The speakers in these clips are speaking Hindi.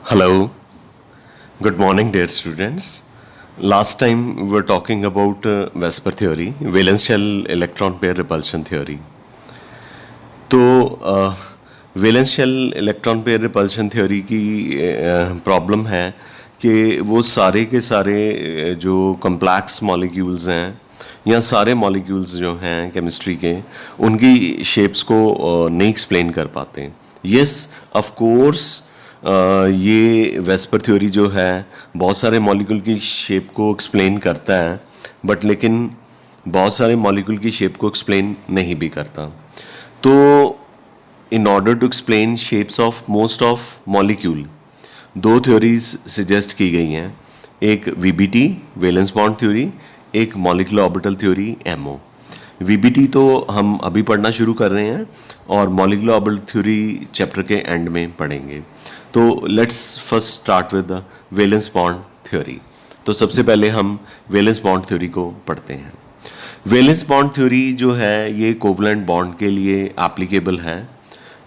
Hello, good morning, dear students. Last time we were talking about Vesper theory, valence shell electron pair repulsion theory. तो valence shell electron pair repulsion theory की प्रॉब्लम है कि वो सारे के सारे जो कम्प्लेक्स मॉलिक्यूल्स हैं या सारे मॉलिक्यूल्स जो हैं केमिस्ट्री के उनकी शेप्स को नहीं एक्सप्लेन कर पाते. यस, ऑफ कोर्स ये वेस्पर थ्योरी जो है बहुत सारे मॉलिक्यूल की शेप को एक्सप्लेन करता है, बट लेकिन बहुत सारे मॉलिक्यूल की शेप को एक्सप्लेन नहीं भी करता. तो in order to explain shapes of most of molecule, दो थ्योरीज सजेस्ट की गई हैं. एक VBT वैलेंस बॉन्ड थ्योरी, एक molecular orbital theory MO. VBT तो हम अभी पढ़ना शुरू कर रहे हैं और मॉलिक्यूलर ऑर्बिटल थ्योरी चैप्टर के एंड में पढ़ेंगे. तो let's first start with the valence bond theory. तो सबसे पहले हम वैलेंस बॉन्ड थ्योरी को पढ़ते हैं. वैलेंस बॉन्ड थ्योरी जो है ये कोवलेंट बॉन्ड के लिए एप्लीकेबल है.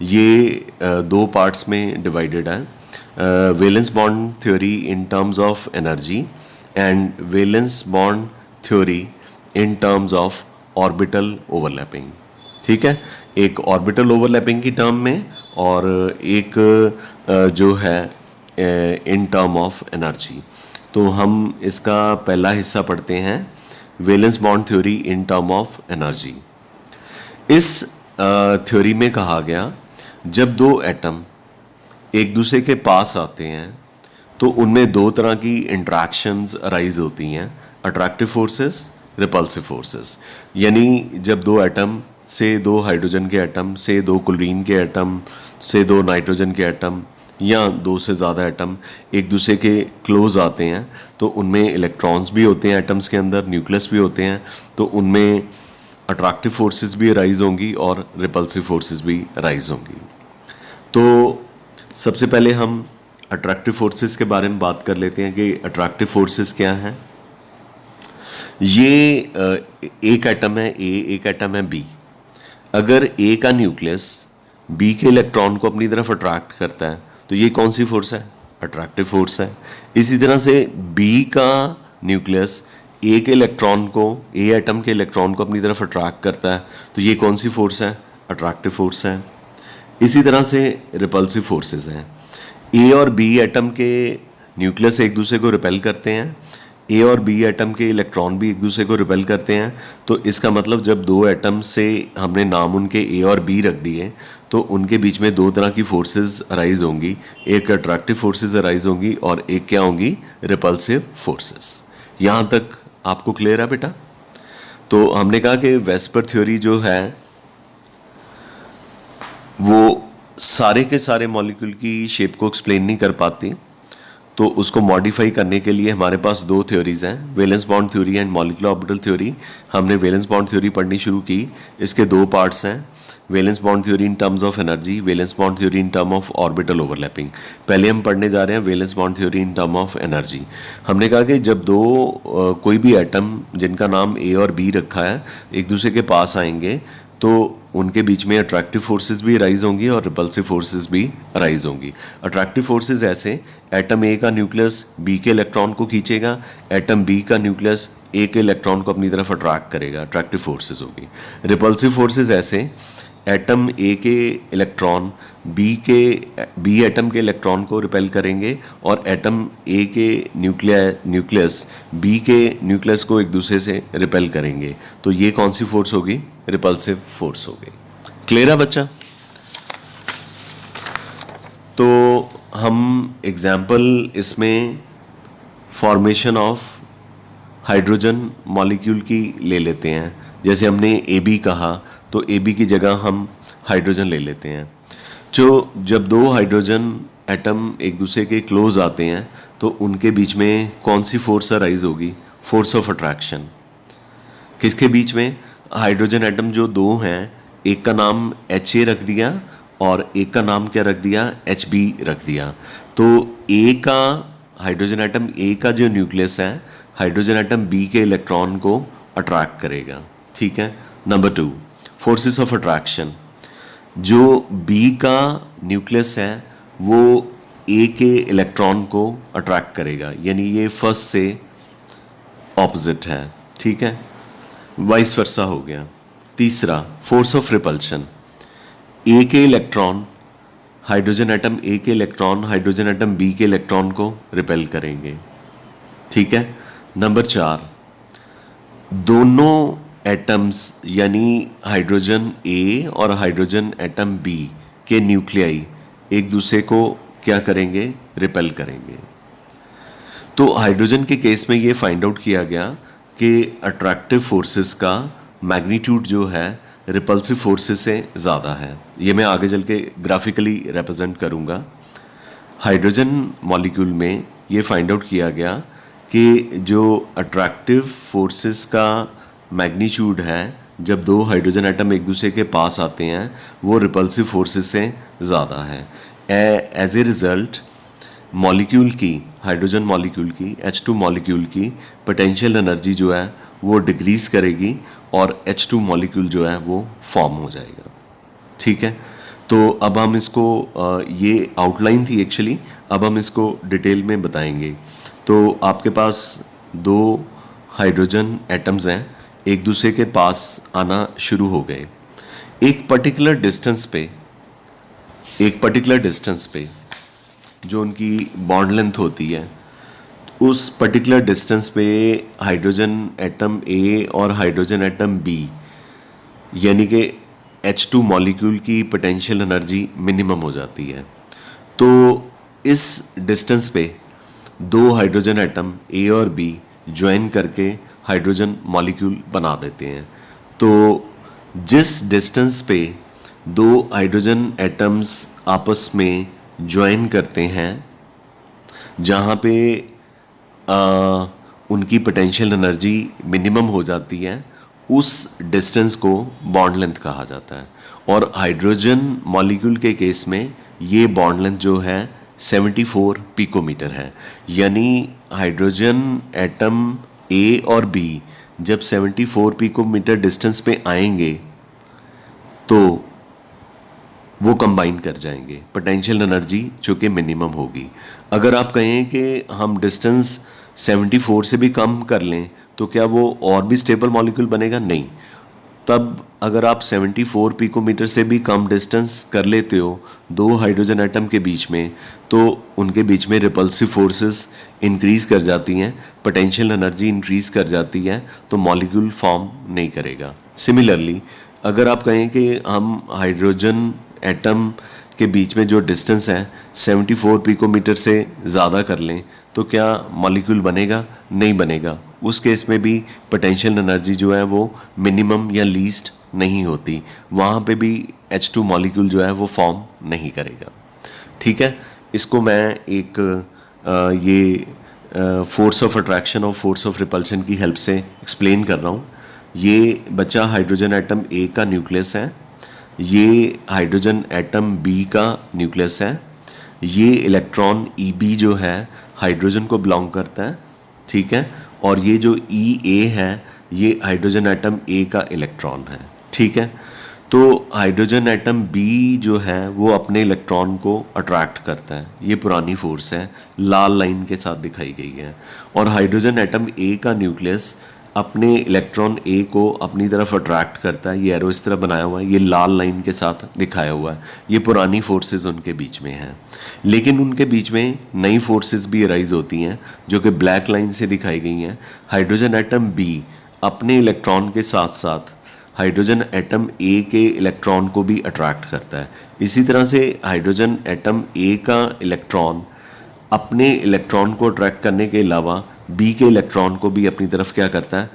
ये दो पार्ट्स में डिवाइडेड है. Valence bond theory in terms of energy and valence bond theory in terms of orbital overlapping. ठीक है, एक ऑर्बिटल ओवरलैपिंग की टर्म में और एक जो है इन टर्म ऑफ एनर्जी. तो हम इसका पहला हिस्सा पढ़ते हैं, valence bond theory in term of energy. इस थ्योरी में कहा गया जब दो एटम एक दूसरे के पास आते हैं तो उनमें दो तरह की इंट्रैक्शंस अराइज होती हैं, अट्रैक्टिव फोर्सेस, रिपल्सिव फोर्सेस. यानी जब दो एटम से दो हाइड्रोजन के एटम से दो क्लोरीन के एटम से दो नाइट्रोजन के एटम या दो से ज़्यादा एटम एक दूसरे के क्लोज आते हैं तो उनमें इलेक्ट्रॉन्स भी होते हैं एटम्स के अंदर, न्यूक्लियस भी होते हैं, तो उनमें अट्रैक्टिव फोर्सेस भी राइज होंगी और रिपल्सिव फोर्सेस भी राइज होंगी. तो सबसे पहले हम अट्रैक्टिव फोर्सेस के बारे में बात कर लेते हैं कि अट्रैक्टिव फोर्सेस क्या हैं. ये एक एटम है ए, एक एटम है बी. अगर ए का न्यूक्लियस बी के इलेक्ट्रॉन को अपनी तरफ अट्रैक्ट करता है तो ये कौन सी फोर्स है? अट्रैक्टिव फोर्स है. इसी तरह से बी का न्यूक्लियस ए के इलेक्ट्रॉन को, ए एटम के इलेक्ट्रॉन को अपनी तरफ अट्रैक्ट करता है तो ये कौन सी फोर्स है? अट्रैक्टिव फोर्स है. इसी तरह से रिपल्सिव फोर्सेस हैं. ए और बी एटम के न्यूक्लियस एक दूसरे को रिपेल करते हैं, ए और बी एटम के इलेक्ट्रॉन भी एक दूसरे को रिपेल करते हैं. तो इसका मतलब जब दो एटम से हमने नाम उनके ए और बी रख दिए तो उनके बीच में दो तरह की फोर्सेस अराइज होंगी. एक अट्रैक्टिव फोर्सेस अराइज होंगी और एक क्या होंगी? Repulsive forces. यहाँ तक आपको क्लियर है बेटा? तो हमने कहा कि वेस्पर थ्योरी जो है वो सारे के सारे मॉलिक्यूल की शेप को एक्सप्लेन नहीं कर पाती, तो उसको मॉडिफाई करने के लिए हमारे पास दो थ्योरीज हैं, valence bond theory and molecular orbital theory. हमने वैलेंस बॉन्ड थ्योरी पढ़नी शुरू की. इसके दो पार्ट्स हैं, valence bond theory in terms of energy, valence bond theory in term of orbital overlapping. पहले हम पढ़ने जा रहे हैं valence bond theory in term of energy. हमने कहा कि जब दो कोई भी एटम जिनका नाम ए और बी रखा है एक दूसरे के पास आएंगे तो उनके बीच में अट्रैक्टिव फोर्सेस भी राइज होंगी और रिपल्सिव फोर्सेस भी राइज होंगी. अट्रैक्टिव फोर्सेस ऐसे, एटम ए का न्यूक्लियस बी के इलेक्ट्रॉन को खींचेगा, एटम बी का न्यूक्लियस ए के इलेक्ट्रॉन को अपनी तरफ अट्रैक्ट करेगा, अट्रैक्टिव फोर्सेस होगी. रिपल्सिव फोर्सेस ऐसे, एटम ए के इलेक्ट्रॉन बी एटम के इलेक्ट्रॉन को रिपेल करेंगे और एटम ए के न्यूक्लियस बी के न्यूक्लियस को एक दूसरे से रिपेल करेंगे. तो ये कौन सी फोर्स होगी? रिपल्सिव फोर्स होगी. क्लियर है बच्चा? तो हम एग्जाम्पल इसमें फॉर्मेशन ऑफ हाइड्रोजन मॉलिक्यूल की ले लेते हैं. जैसे हमने ए बी कहा तो ए बी की जगह हम हाइड्रोजन ले लेते हैं. जब दो हाइड्रोजन एटम एक दूसरे के क्लोज आते हैं तो उनके बीच में कौन सी फोर्स अराइज होगी? Force of attraction. किसके बीच में? हाइड्रोजन एटम जो दो हैं, एक का नाम एच ए रख दिया और एक का नाम क्या रख दिया? एच बी रख दिया. तो ए का हाइड्रोजन एटम ए का जो न्यूक्लियस है हाइड्रोजन एटम बी के इलेक्ट्रॉन को अट्रैक्ट करेगा. ठीक है. Number 2, forces of attraction. जो बी का न्यूक्लियस है वो ए के इलेक्ट्रॉन को अट्रैक्ट करेगा, यानी ये फर्स्ट से ऑपोजिट है, ठीक है, वाइस वर्सा हो गया। तीसरा, फोर्स ऑफ रिपल्शन, ए के इलेक्ट्रॉन हाइड्रोजन एटम ए के इलेक्ट्रॉन हाइड्रोजन एटम बी के इलेक्ट्रॉन को रिपेल करेंगे, ठीक है। नंबर 4, दोनों एटम्स यानी हाइड्रोजन ए और हाइड्रोजन एटम बी के न्यूक्लियाई एक दूसरे को क्या करेंगे, रिपेल करेंगे। तो हाइड्रोजन के केस में ये फाइंड आउट किया गया कि अट्रैक्टिव फोर्सेस का मैग्नीट्यूड जो है रिपल्सिव फोर्सेस से ज़्यादा है। ये मैं आगे चल के ग्राफिकली रिप्रेजेंट करूँगा। हाइड्रोजन मॉलिक्यूल में ये फाइंड आउट किया गया कि जो अट्रैक्टिव फोर्सेस का मैग्नीट्यूड है जब दो हाइड्रोजन एटम एक दूसरे के पास आते हैं वो रिपल्सिव फोर्सेस से ज़्यादा है। एज ए रिज़ल्ट मॉलिक्यूल की, हाइड्रोजन मॉलिक्यूल की, H2 मॉलिक्यूल की पोटेंशियल एनर्जी जो है वो डिक्रीज़ करेगी और H2 मॉलिक्यूल जो है वो फॉर्म हो जाएगा, ठीक है। तो अब हम इसको ये आउटलाइन थी एक्चुअली, अब हम इसको डिटेल में बताएंगे। तो आपके पास दो हाइड्रोजन एटम्स हैं, एक दूसरे के पास आना शुरू हो गए। एक पर्टिकुलर डिस्टेंस पे जो उनकी बॉन्ड लेंथ होती है, उस पर्टिकुलर डिस्टेंस पे हाइड्रोजन एटम ए और हाइड्रोजन एटम बी यानी कि H2 मॉलिक्यूल की पोटेंशियल एनर्जी मिनिमम हो जाती है। तो इस डिस्टेंस पे दो हाइड्रोजन एटम ए और बी ज्वाइन करके हाइड्रोजन मॉलिक्यूल बना देते हैं। तो जिस डिस्टेंस पे दो हाइड्रोजन एटम्स आपस में ज्वाइन करते हैं, जहाँ पे उनकी पोटेंशियल एनर्जी मिनिमम हो जाती है, उस डिस्टेंस को बॉन्ड लेंथ कहा जाता है। और हाइड्रोजन मॉलिक्यूल के केस में ये बॉन्ड लेंथ जो है 74 पिकोमीटर है। यानी हाइड्रोजन एटम ए और बी जब 74 पिकोमीटर डिस्टेंस पे आएंगे तो वो कंबाइन कर जाएंगे, पोटेंशियल एनर्जी जो कि मिनिमम होगी। अगर आप कहें कि हम डिस्टेंस 74 से भी कम कर लें तो क्या वो और भी स्टेबल मॉलिक्यूल बनेगा? नहीं। तब अगर आप 74 पिकोमीटर से भी कम डिस्टेंस कर लेते हो दो हाइड्रोजन एटम के बीच में, तो उनके बीच में रिपल्सिव फोर्सेस इंक्रीज़ कर जाती हैं, पोटेंशियल एनर्जी इंक्रीज़ कर जाती है, तो मॉलिक्यूल फॉर्म नहीं करेगा। सिमिलरली अगर आप कहें कि हम हाइड्रोजन एटम के बीच में जो डिस्टेंस है 74 पिकोमीटर से ज़्यादा कर लें तो क्या मॉलिक्यूल बनेगा? नहीं बनेगा। उस केस में भी पोटेंशियल एनर्जी जो है वो मिनिमम या लीस्ट नहीं होती, वहाँ पे भी H2 मॉलिक्यूल जो है वो फॉर्म नहीं करेगा, ठीक है। इसको मैं एक ये फोर्स ऑफ अट्रैक्शन और फोर्स ऑफ रिपल्शन की हेल्प से एक्सप्लेन कर रहा हूँ। ये बच्चा हाइड्रोजन एटम ए का न्यूक्लियस है, ये हाइड्रोजन एटम बी का न्यूक्लियस है, ये इलेक्ट्रॉन Eb जो है हाइड्रोजन को बिलोंग करता है, ठीक है। और ये जो Ea है ये हाइड्रोजन एटम ए का इलेक्ट्रॉन है, ठीक है। तो हाइड्रोजन एटम बी जो है वो अपने इलेक्ट्रॉन को अट्रैक्ट करता है, ये पुरानी फोर्स है, लाल लाइन के साथ दिखाई गई है। और हाइड्रोजन एटम ए का न्यूक्लियस अपने इलेक्ट्रॉन ए को अपनी तरफ अट्रैक्ट करता है, ये एरो इस तरह बनाया हुआ है, ये लाल लाइन के साथ दिखाया हुआ है, ये पुरानी फोर्सेस उनके बीच में हैं। लेकिन उनके बीच में नई फोर्सेस भी अराइज होती हैं जो कि ब्लैक लाइन से दिखाई गई हैं। हाइड्रोजन एटम बी अपने इलेक्ट्रॉन के साथ साथ हाइड्रोजन एटम ए के इलेक्ट्रॉन को भी अट्रैक्ट करता है। इसी तरह से हाइड्रोजन एटम ए का इलेक्ट्रॉन अपने इलेक्ट्रॉन को अट्रैक्ट करने के अलावा बी के इलेक्ट्रॉन को भी अपनी तरफ क्या करता है?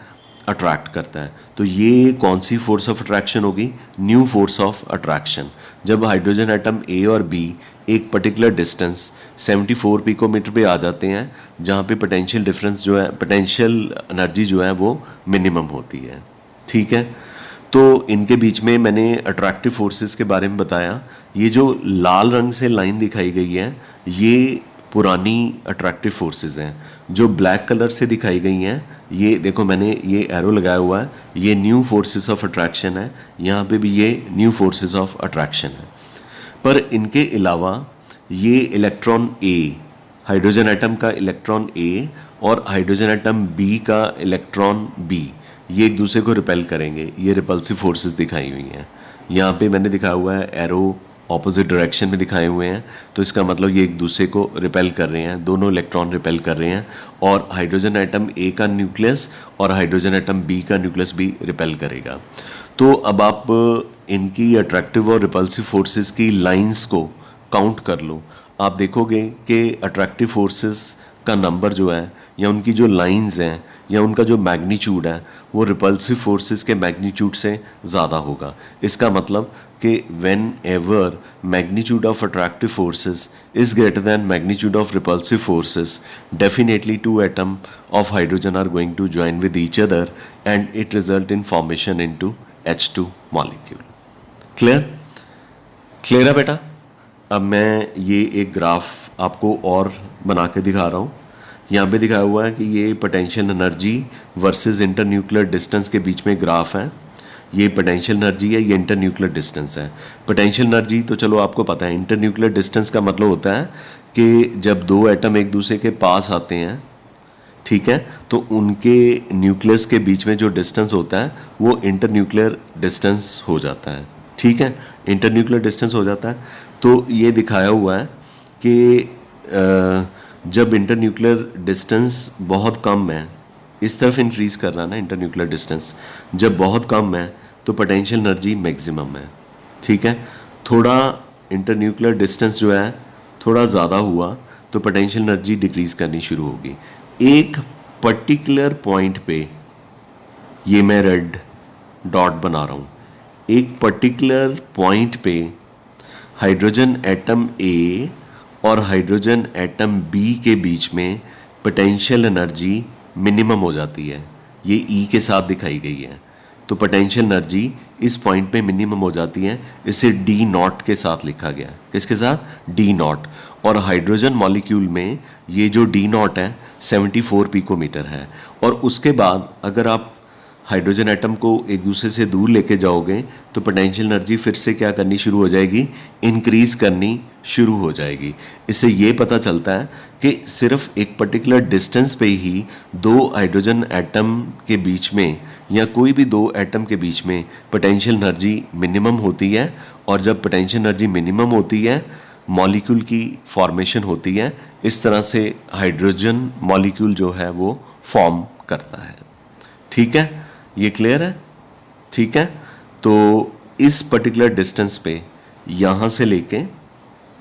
अट्रैक्ट करता है। तो ये कौन सी फोर्स ऑफ अट्रैक्शन होगी? New force of attraction. जब हाइड्रोजन एटम ए और बी एक पर्टिकुलर डिस्टेंस 74 पिकोमीटर पे आ जाते हैं, जहाँ पे पोटेंशियल डिफरेंस जो है, पोटेंशियल एनर्जी जो है वो मिनिमम होती है, ठीक है। तो इनके बीच में मैंने अट्रैक्टिव फोर्सेस के बारे में बताया। ये जो लाल रंग से लाइन दिखाई गई है ये पुरानी अट्रैक्टिव फोर्सेस हैं। जो ब्लैक कलर से दिखाई गई हैं, ये देखो मैंने ये एरो लगाया हुआ है, ये न्यू फोर्सेस ऑफ अट्रैक्शन है, यहाँ पे भी ये न्यू फोर्सेस ऑफ अट्रैक्शन है। पर इनके अलावा ये इलेक्ट्रॉन ए, हाइड्रोजन एटम का इलेक्ट्रॉन ए और हाइड्रोजन एटम बी का इलेक्ट्रॉन बी, ये एक दूसरे को रिपेल करेंगे। ये रिपल्सिव फोर्सेस दिखाई हुई हैं। यहाँ पे मैंने दिखाया हुआ है एरो ऑपोजिट डायरेक्शन में दिखाए हुए हैं, तो इसका मतलब ये एक दूसरे को रिपेल कर रहे हैं, दोनों इलेक्ट्रॉन रिपेल कर रहे हैं और हाइड्रोजन एटम ए का न्यूक्लियस और हाइड्रोजन एटम बी का न्यूक्लियस भी रिपेल करेगा। तो अब आप इनकी अट्रैक्टिव और रिपल्सिव फोर्सेस की लाइंस को काउंट कर लो। आप देखोगे कि अट्रैक्टिव फोर्सेस का नंबर जो है या उनकी जो लाइंस हैं या उनका जो मैग्नीट्यूड है वो रिपल्सिव फोर्सेस के मैग्नीट्यूड से ज़्यादा होगा। इसका मतलब कि whenever magnitude of attractive forces is greater than magnitude of repulsive forces, definitely two atom of hydrogen are going to join with each other and it result in formation into H2 molecule. Clear? Clear है बेटा? अब मैं ये एक ग्राफ आपको और बना के दिखा रहा हूँ। यहाँ पे दिखाया हुआ है कि ये potential energy versus internuclear distance के बीच में ग्राफ है। ये पोटेंशियल एनर्जी है, ये इंटरन्यूक्लियर डिस्टेंस है। पोटेंशियल एनर्जी तो चलो आपको पता है, इंटरन्यूक्लियर डिस्टेंस का मतलब होता है कि जब दो एटम एक दूसरे के पास आते हैं, ठीक है, तो उनके न्यूक्लियस के बीच में जो डिस्टेंस होता है वो इंटरन्यूक्लियर डिस्टेंस हो जाता है। ठीक है, इंटरन्यूक्लियर डिस्टेंस हो जाता है। तो ये दिखाया हुआ है कि जब इंटरन्यूक्लियर डिस्टेंस बहुत कम है, इस तरफ इंक्रीज कर रहा है ना इंटरन्यूक्लियर डिस्टेंस, जब बहुत कम है तो पोटेंशियल एनर्जी मैक्सिमम है। ठीक है, थोड़ा इंटरन्यूक्लियर डिस्टेंस जो है थोड़ा ज़्यादा हुआ तो पोटेंशियल एनर्जी डिक्रीज करनी शुरू होगी। एक पर्टिकुलर पॉइंट पे, ये मैं रेड डॉट बना रहा हूँ, एक पर्टिकुलर पॉइंट पे हाइड्रोजन एटम ए और हाइड्रोजन एटम बी के बीच में पोटेंशियल एनर्जी मिनिमम हो जाती है। ये ई के साथ दिखाई गई है। तो पोटेंशियल एनर्जी इस पॉइंट पे मिनिमम हो जाती है। इसे डी नॉट के साथ लिखा गया। किसके साथ? D not. और हाइड्रोजन मॉलिक्यूल में ये जो डी नॉट है 74 पिकोमीटर है। और उसके बाद अगर आप हाइड्रोजन एटम को एक दूसरे से दूर लेके जाओगे तो पोटेंशियल एनर्जी फिर से क्या करनी शुरू हो जाएगी? इंक्रीज करनी शुरू हो जाएगी। इससे ये पता चलता है कि सिर्फ एक पर्टिकुलर डिस्टेंस पे ही दो हाइड्रोजन एटम के बीच में या कोई भी दो एटम के बीच में पोटेंशियल एनर्जी मिनिमम होती है। और जब पोटेंशियल एनर्जी मिनिमम होती है, मॉलिक्यूल की फॉर्मेशन होती है। इस तरह से हाइड्रोजन मॉलिक्यूल जो है वो फॉर्म करता है। ठीक है, ये क्लियर है? ठीक है, तो इस पर्टिकुलर डिस्टेंस पे यहाँ से लेके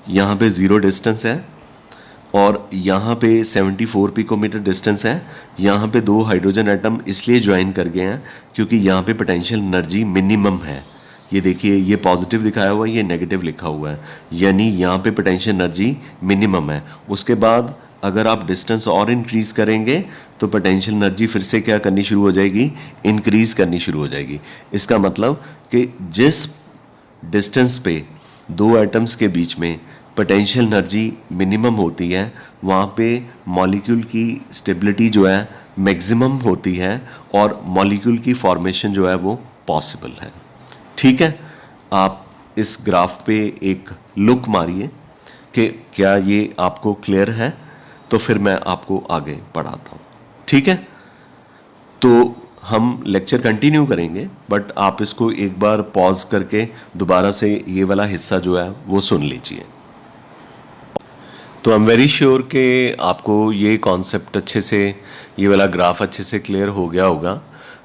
यहाँ पे 0 डिस्टेंस है और यहाँ पे 74 पिकोमीटर डिस्टेंस है। यहाँ पे दो हाइड्रोजन एटम इसलिए ज्वाइन कर गए हैं क्योंकि यहाँ पे पोटेंशियल एनर्जी मिनिमम है। ये देखिए, ये पॉजिटिव दिखाया हुआ है, ये नेगेटिव लिखा हुआ है, यानी यहाँ पे पोटेंशियल एनर्जी मिनिमम है। उसके बाद अगर आप डिस्टेंस और इंक्रीज करेंगे तो पोटेंशियल एनर्जी फिर से क्या करनी शुरू हो जाएगी? इंक्रीज करनी शुरू हो जाएगी। इसका मतलब कि जिस डिस्टेंस पे दो एटम्स के बीच में पोटेंशियल एनर्जी मिनिमम होती है वहाँ पे मॉलिक्यूल की स्टेबिलिटी जो है मैक्सिमम होती है और मॉलिक्यूल की फॉर्मेशन जो है वो पॉसिबल है। ठीक है, आप इस ग्राफ पे एक लुक मारिए कि क्या ये आपको क्लियर है, तो फिर मैं आपको आगे बढ़ाता हूँ। ठीक है, तो हम लेक्चर कंटिन्यू करेंगे, बट आप इसको एक बार पॉज करके दोबारा से ये वाला हिस्सा जो है वो सुन लीजिए। तो आई एम वेरी श्योर कि आपको ये कॉन्सेप्ट अच्छे से, ये वाला ग्राफ अच्छे से क्लियर हो गया होगा।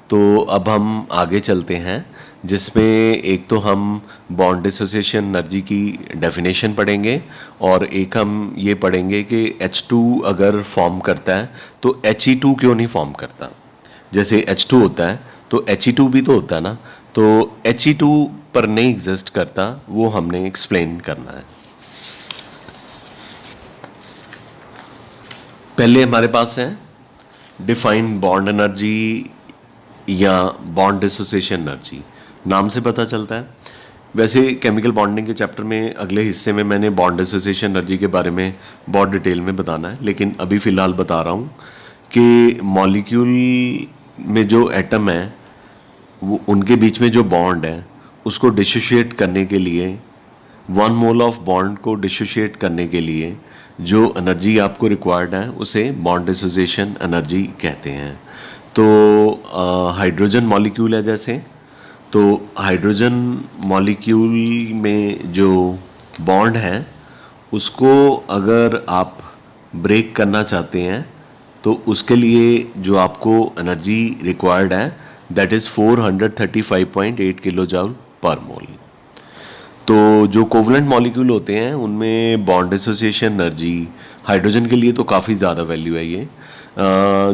तो अब हम आगे चलते हैं, जिसमें एक तो हम बॉन्ड डिसोसिएशन एनर्जी की डेफिनेशन पढ़ेंगे और एक हम ये पढ़ेंगे कि H2 अगर फॉर्म करता है तो He2 क्यों नहीं फॉर्म करता। जैसे H2 होता है तो He2 भी तो होता है ना, तो He2 पर नहीं एग्जिस्ट करता, वो हमने एक्सप्लेन करना है। पहले हमारे पास है डिफाइंड बॉन्ड एनर्जी या बॉन्ड डिसोसिएशन एनर्जी। नाम से पता चलता है। वैसे केमिकल बॉन्डिंग के चैप्टर में अगले हिस्से में मैंने बॉन्ड डिसोसिएशन एनर्जी के बारे में बहुत डिटेल में बताना है, लेकिन अभी फ़िलहाल बता रहा हूँ कि मॉलिक्यूल में जो एटम है वो उनके बीच में जो बॉन्ड है उसको डिसोशिएट करने के लिए 1 मोल ऑफ बॉन्ड को डिसोशिएट करने के लिए जो एनर्जी आपको रिक्वायर्ड है उसे बॉन्ड डिसोसिएशन एनर्जी कहते हैं। तो हाइड्रोजन मॉलिक्यूल है जैसे, तो हाइड्रोजन मॉलिक्यूल में जो बॉन्ड है उसको अगर आप ब्रेक करना चाहते हैं तो उसके लिए जो आपको एनर्जी रिक्वायर्ड है that is 435.8 kilo joule per mole. तो जो कोवलेंट मॉलिक्यूल होते हैं उनमें बॉन्ड एसोसिएशन एनर्जी हाइड्रोजन के लिए तो काफ़ी ज़्यादा वैल्यू है ये।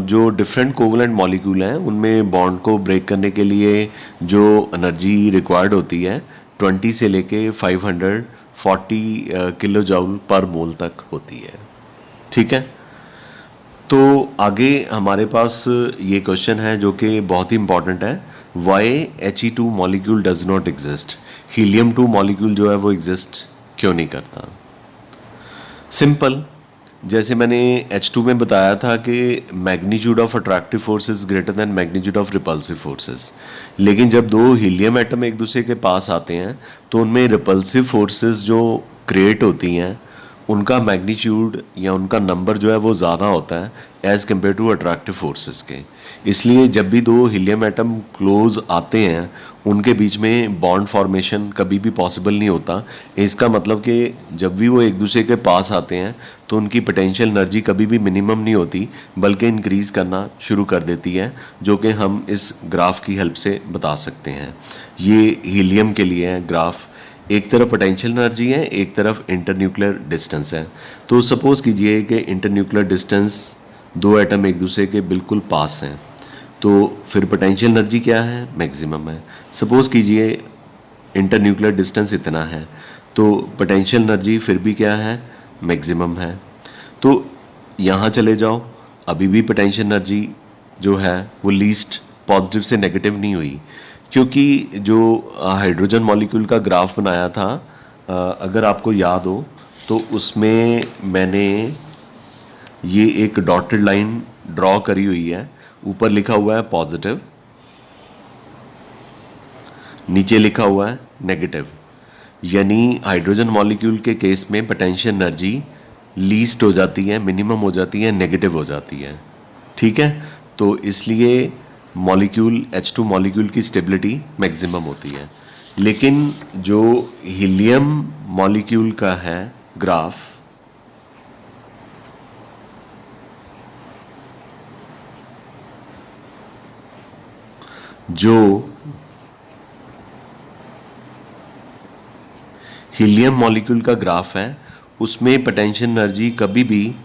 जो डिफरेंट कोवलेंट मॉलिक्यूल हैं उनमें बॉन्ड को ब्रेक करने के लिए जो एनर्जी रिक्वायर्ड होती है 20 से लेके 540 किलो जूल पर मोल तक होती है। ठीक है, तो आगे हमारे पास ये क्वेश्चन है जो कि बहुत ही इंपॉर्टेंट है, why He2 molecule does not exist, helium 2 molecule जो है वो एग्जिस्ट क्यों नहीं करता। सिंपल, जैसे मैंने H2 में बताया था कि magnitude of attractive forces greater than magnitude of repulsive forces, लेकिन जब दो हीलियम एटम एक दूसरे के पास आते हैं तो उनमें रिपल्सिव फोर्सेस जो क्रिएट होती हैं उनका मैग्नीट्यूड या उनका नंबर जो है वो ज़्यादा होता है as compare to attractive forces के। इसलिए जब भी दो हीलियम एटम क्लोज आते हैं उनके बीच में बॉन्ड फॉर्मेशन कभी भी पॉसिबल नहीं होता। इसका मतलब कि जब भी वो एक दूसरे के पास आते हैं तो उनकी पोटेंशियल एनर्जी कभी भी मिनिमम नहीं होती बल्कि इंक्रीज़ करना शुरू कर देती है, जो कि हम इस ग्राफ की हेल्प से बता सकते हैं। ये हीलियम के लिए है ग्राफ, एक तरफ पोटेंशियल एनर्जी है, एक तरफ इंटरन्यूक्लियर डिस्टेंस है। तो सपोज़ कीजिए कि इंटरन्यूक्लियर डिस्टेंस दो एटम एक दूसरे के बिल्कुल पास हैं, तो फिर पोटेंशियल एनर्जी क्या है, मैक्सिमम है। सपोज़ कीजिए इंटरन्यूक्लियर डिस्टेंस इतना है तो पोटेंशियल एनर्जी फिर भी क्या है, मैक्सिमम है। तो यहाँ चले जाओ, अभी भी पोटेंशियल एनर्जी जो है वो लीस्ट पॉजिटिव से नेगेटिव नहीं हुई, क्योंकि जो हाइड्रोजन मॉलिक्यूल का ग्राफ बनाया था अगर आपको याद हो तो उसमें मैंने ये एक डॉटेड लाइन ड्रॉ करी हुई है, ऊपर लिखा हुआ है पॉजिटिव, नीचे लिखा हुआ है नेगेटिव। यानी हाइड्रोजन मॉलिक्यूल के केस में पोटेंशियल एनर्जी लीस्ट हो जाती है, मिनिमम हो जाती है, नेगेटिव हो जाती है। ठीक है, तो इसलिए मॉलिक्यूल H2 मॉलिक्यूल की स्टेबिलिटी मैक्सिमम होती है। लेकिन जो हीलियम मॉलिक्यूल का है ग्राफ, जो हीलियम मॉलिक्यूल का ग्राफ है उसमें पोटेंशियल एनर्जी कभी भी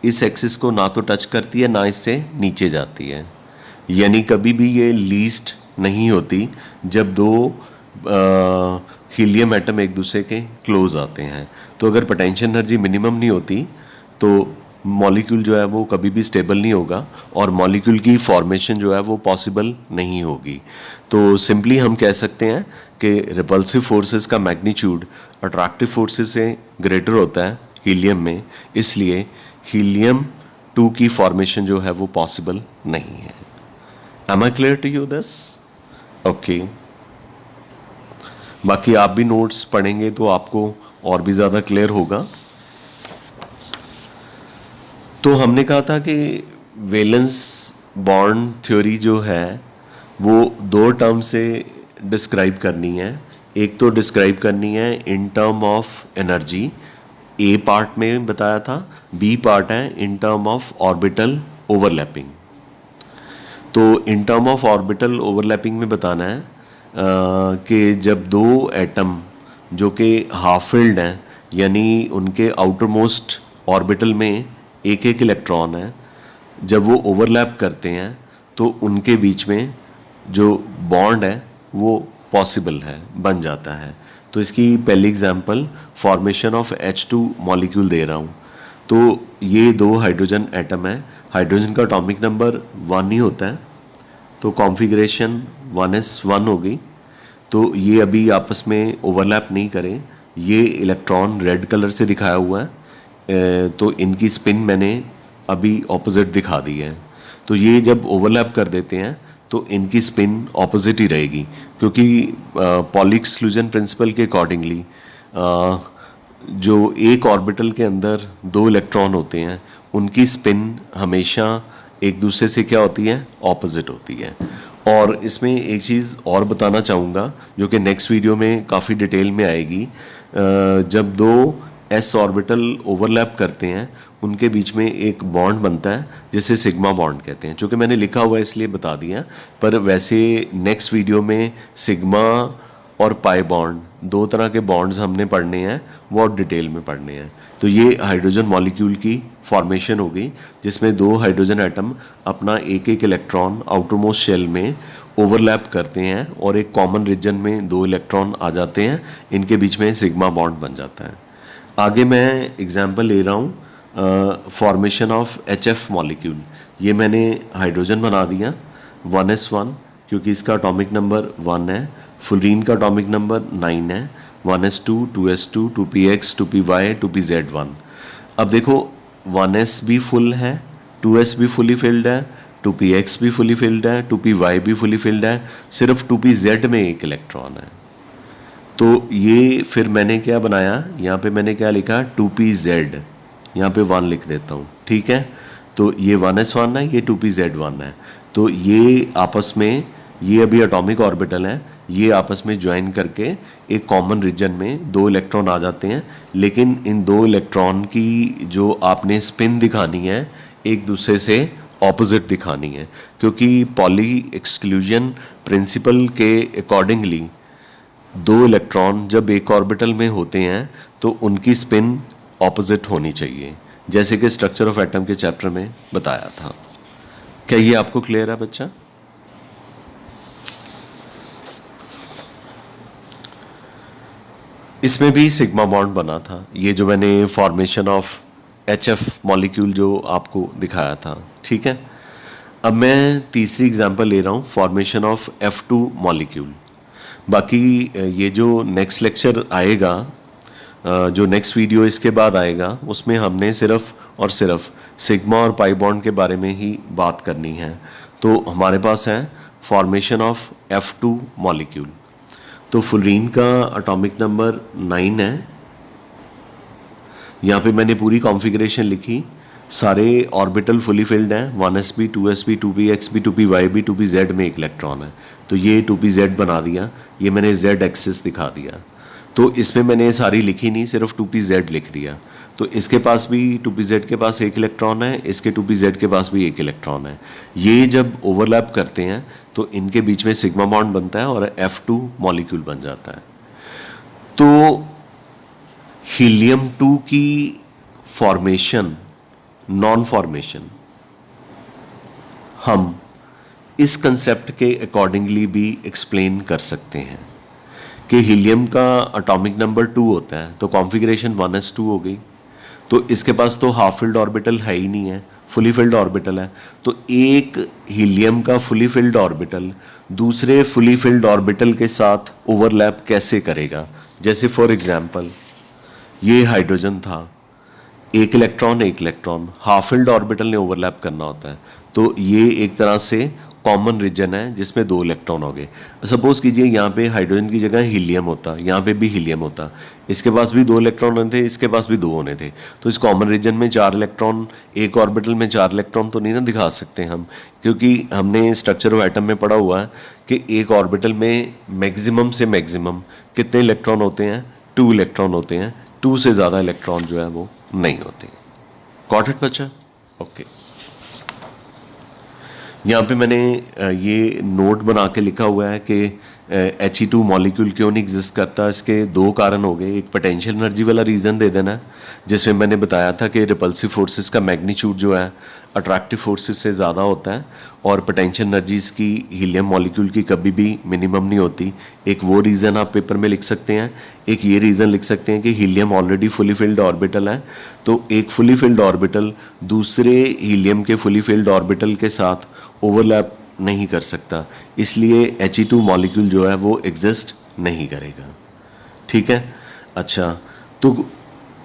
इस एक्सिस को ना तो टच करती है ना इससे नीचे जाती है, यानी कभी भी ये लीस्ट नहीं होती जब दो हीलियम एटम एक दूसरे के क्लोज आते हैं। तो अगर पोटेंशियल एनर्जी मिनिमम नहीं होती तो मॉलिक्यूल जो है वो कभी भी स्टेबल नहीं होगा और मॉलिक्यूल की फॉर्मेशन जो है वो पॉसिबल नहीं होगी। तो सिंपली हम कह सकते हैं कि रिपल्सिव फोर्सेस का मैग्नीट्यूड अट्रैक्टिव फोर्सेस से ग्रेटर होता है हीलियम में, इसलिए हीलियम 2 की फॉर्मेशन जो है वो पॉसिबल नहीं है। Am I clear to you this? Okay. बाकी आप भी नोट्स पढ़ेंगे तो आपको और भी ज़्यादा क्लियर होगा। तो हमने कहा था कि वैलेंस बॉन्ड थ्योरी जो है वो दो टर्म से डिस्क्राइब करनी है। एक तो डिस्क्राइब करनी है in term of energy, A part में बताया था, बी पार्ट है in term of orbital overlapping. तो in term of orbital overlapping में बताना है कि जब दो एटम जो कि हाफ फिल्ड हैं, यानी उनके आउटर मोस्ट ऑर्बिटल में एक एक इलेक्ट्रॉन है, जब वो ओवरलैप करते हैं तो उनके बीच में जो बॉन्ड है वो पॉसिबल है, बन जाता है। तो इसकी पहली example formation of H2 molecule दे रहा हूँ। तो ये दो हाइड्रोजन एटम है, हाइड्रोजन का एटॉमिक नंबर 1 ही होता है, तो कॉन्फ़िगरेशन 1s1 हो गई। तो ये अभी आपस में ओवरलैप नहीं करें, ये इलेक्ट्रॉन रेड कलर से दिखाया हुआ है, तो इनकी स्पिन मैंने अभी ऑपोजिट दिखा दी है। तो ये जब ओवरलैप कर देते हैं तो इनकी स्पिन ऑपोजिट ही रहेगी, क्योंकि पॉली एक्सक्लूजन प्रिंसिपल के अकॉर्डिंगली जो एक ऑर्बिटल के अंदर दो इलेक्ट्रॉन होते हैं उनकी स्पिन हमेशा एक दूसरे से क्या होती है, ऑपोजिट होती है। और इसमें एक चीज़ और बताना चाहूँगा जो कि नेक्स्ट वीडियो में काफ़ी डिटेल में आएगी। जब दो एस ऑर्बिटल ओवरलैप करते हैं उनके बीच में एक बॉन्ड बनता है जिसे सिग्मा बॉन्ड कहते हैं। जो कि मैंने लिखा हुआ है इसलिए बता दिया, पर वैसे नेक्स्ट वीडियो में सिग्मा और पाई बॉन्ड, दो तरह के बॉन्ड्स हमने पढ़ने हैं, वो और डिटेल में पढ़ने हैं। तो ये हाइड्रोजन मॉलिक्यूल की फॉर्मेशन हो गई जिसमें दो हाइड्रोजन एटम अपना एक एक इलेक्ट्रॉन आउटर मोस्ट शेल में ओवरलैप करते हैं और एक कॉमन रीजन में दो इलेक्ट्रॉन आ जाते हैं, इनके बीच में सिग्मा बॉन्ड बन जाता है। आगे मैं एग्जांपल ले रहा हूँ फॉर्मेशन ऑफ HF मॉलिक्यूल। ये मैंने हाइड्रोजन बना दिया 1s1 क्योंकि इसका एटॉमिक नंबर 1 है, फ्लोरीन का एटॉमिक नंबर 9 है, 1s2 2s2 2px 2py 2pz1। अब देखो 1s भी फुल है, 2s भी फुली फिल्ड है, 2px भी फुली फिल्ड है, 2py भी फुली फिल्ड है, सिर्फ 2pz में एक इलेक्ट्रॉन है। तो ये फिर मैंने क्या बनाया, यहाँ पे मैंने क्या लिखा 2pz, यहाँ पे 1 लिख देता हूँ, ठीक है। तो ये 1s1 है, ये 2pz1 है। तो ये आपस में, ये अभी एटॉमिक ऑर्बिटल है, ये आपस में ज्वाइन करके एक कॉमन रीजन में दो इलेक्ट्रॉन आ जाते हैं। लेकिन इन दो इलेक्ट्रॉन की जो आपने स्पिन दिखानी है एक दूसरे से ऑपोजिट दिखानी है, क्योंकि पॉली एक्सक्लूजन प्रिंसिपल के अकॉर्डिंगली दो इलेक्ट्रॉन जब एक ऑर्बिटल में होते हैं तो उनकी स्पिन ऑपोजिट होनी चाहिए, जैसे कि स्ट्रक्चर ऑफ एटम के चैप्टर में बताया था। क्या ये आपको क्लियर है बच्चा? इसमें भी सिग्मा बॉन्ड बना था, ये जो मैंने फॉर्मेशन ऑफ HF मॉलिक्यूल जो आपको दिखाया था, ठीक है। अब मैं तीसरी एग्जांपल ले रहा हूँ फॉर्मेशन ऑफ F2 मॉलिक्यूल। बाकी ये जो नेक्स्ट लेक्चर आएगा, जो नेक्स्ट वीडियो इसके बाद आएगा, उसमें हमने सिर्फ और सिर्फ सिग्मा और पाई बॉन्ड के बारे में ही बात करनी है। तो हमारे पास है फॉर्मेशन ऑफ F2 मॉलिक्यूल। तो फ्लोरीन का एटॉमिक नंबर 9 है, यहाँ पे मैंने पूरी कॉन्फ़िगरेशन लिखी, सारे ऑर्बिटल फुली फिल्ड हैं, 1sp 2sp 2px 2py 2pz में एक इलेक्ट्रॉन है। तो ये 2pz बना दिया, ये मैंने z एक्सिस दिखा दिया। तो इसमें मैंने सारी लिखी नहीं, सिर्फ 2pz लिख दिया। तो इसके पास भी 2pz के पास एक इलेक्ट्रॉन है, इसके 2pz के पास भी एक इलेक्ट्रॉन है। ये जब ओवरलैप करते हैं तो इनके बीच में सिग्मा बॉन्ड बनता है और F2 मॉलिक्यूल बन जाता है। तो हीलियम 2 की फॉर्मेशन, नॉन फॉर्मेशन, हम इस कंसेप्ट के अकॉर्डिंगली भी एक्सप्लेन कर सकते हैं कि हीलियम का एटॉमिक नंबर 2 होता है, तो कॉन्फ़िगरेशन 1s2 हो गई। तो इसके पास तो हाफ फिल्ड ऑर्बिटल है ही नहीं है, फुली फिल्ड ऑर्बिटल है। तो एक हीलियम का फुली फिल्ड ऑर्बिटल दूसरे फुली फिल्ड ऑर्बिटल के साथ ओवरलैप कैसे करेगा? जैसे फॉर एग्जांपल ये हाइड्रोजन था, एक इलेक्ट्रॉन हाफ फिल्ड ऑर्बिटल ने ओवरलैप करना होता है। तो ये एक तरह से कॉमन रीजन है जिसमें दो इलेक्ट्रॉन हो गए। सपोज कीजिए यहाँ पे हाइड्रोजन की जगह हीलियम होता, यहाँ पे भी हीलियम होता, इसके पास भी दो इलेक्ट्रॉन होने थे, इसके पास भी दो होने थे। तो इस कॉमन रीजन में 4 इलेक्ट्रॉन, एक ऑर्बिटल में 4 इलेक्ट्रॉन तो नहीं ना दिखा सकते हम, क्योंकि हमने स्ट्रक्चर ऑफ एटम में पढ़ा हुआ है कि एक ऑर्बिटल में मैक्सिमम से मैक्सिमम कितने इलेक्ट्रॉन होते हैं? 2 इलेक्ट्रॉन होते हैं, 2 से ज़्यादा इलेक्ट्रॉन जो है वो नहीं होते। गॉट इट बच्चा? ओके। यहाँ पे मैंने ये नोट बना के लिखा हुआ है कि He2 मॉलिक्यूल क्यों नहीं एग्जिस्ट करता। इसके 2 कारण हो गए। एक पोटेंशियल एनर्जी वाला रीज़न दे देना, जिसमें मैंने बताया था कि रिपल्सिव फोर्सेस का मैग्नीट्यूड जो है अट्रैक्टिव फोर्सेस से ज़्यादा होता है, और पोटेंशियल एनर्जीज की हीलियम मॉलिक्यूल की कभी भी मिनिमम नहीं होती। एक वो रीज़न आप पेपर में लिख सकते हैं, एक ये रीज़न लिख सकते हैं कि helium already fully filled orbital है, तो एक फुली फिल्ड ऑर्बिटल दूसरे हीलियम के फुली फिल्ड ऑर्बिटल के साथ ओवरलैप नहीं कर सकता, इसलिए He2 मॉलिक्यूल जो है वो एग्जिस्ट नहीं करेगा। ठीक है। अच्छा, तो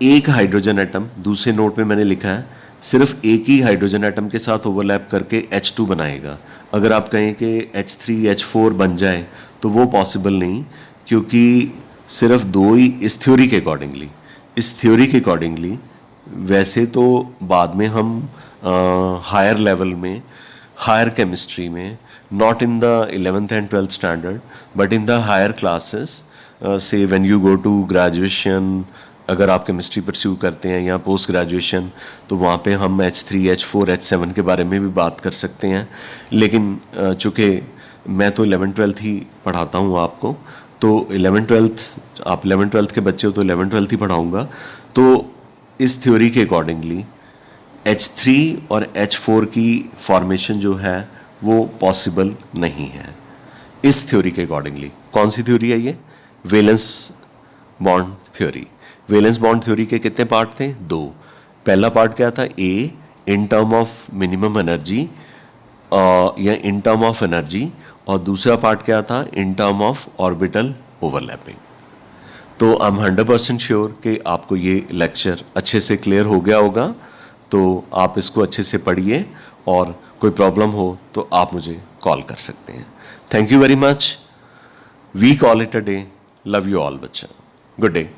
एक हाइड्रोजन एटम, दूसरे नोट पे मैंने लिखा है, सिर्फ एक ही हाइड्रोजन एटम के साथ ओवरलैप करके H2 बनाएगा। अगर आप कहें कि H3 H4 बन जाए तो वो पॉसिबल नहीं, क्योंकि सिर्फ दो ही इस थ्योरी के अकॉर्डिंगली, इस थ्योरी के अकॉर्डिंगली। वैसे तो बाद में हम हायर लेवल में, हायर केमिस्ट्री में, not in the 11th and 12th standard but in the higher classes, से when you go to graduation, अगर आप केमिस्ट्री परस्यू करते हैं या पोस्ट ग्रेजुएशन, तो वहाँ पे हम H3, H4, H7 के बारे में भी बात कर सकते हैं। लेकिन चूँकि मैं तो 11th-12th ही पढ़ाता हूँ आपको, तो 11th-12th, आप 11th-12th के बच्चे हो तो 11th-12th ही पढ़ाऊँगा। तो इस थ्योरी के अकॉर्डिंगली H3 और H4 की फॉर्मेशन जो है वो पॉसिबल नहीं है इस थ्योरी के अकॉर्डिंगली। कौन सी थ्योरी है ये? Valence bond theory. Valence bond theory के कितने पार्ट थे? दो। पहला पार्ट क्या था? A, in term of minimum energy या इन टर्म ऑफ एनर्जी, और दूसरा पार्ट क्या था? इन टर्म ऑफ ऑर्बिटल ओवरलैपिंग। तो आई एम 100% श्योर कि आपको ये लेक्चर अच्छे से क्लियर हो गया होगा। तो आप इसको अच्छे से पढ़िए, और कोई प्रॉब्लम हो तो आप मुझे कॉल कर सकते हैं। Thank you very much. We call it a day. Love you all बच्चा। Good day.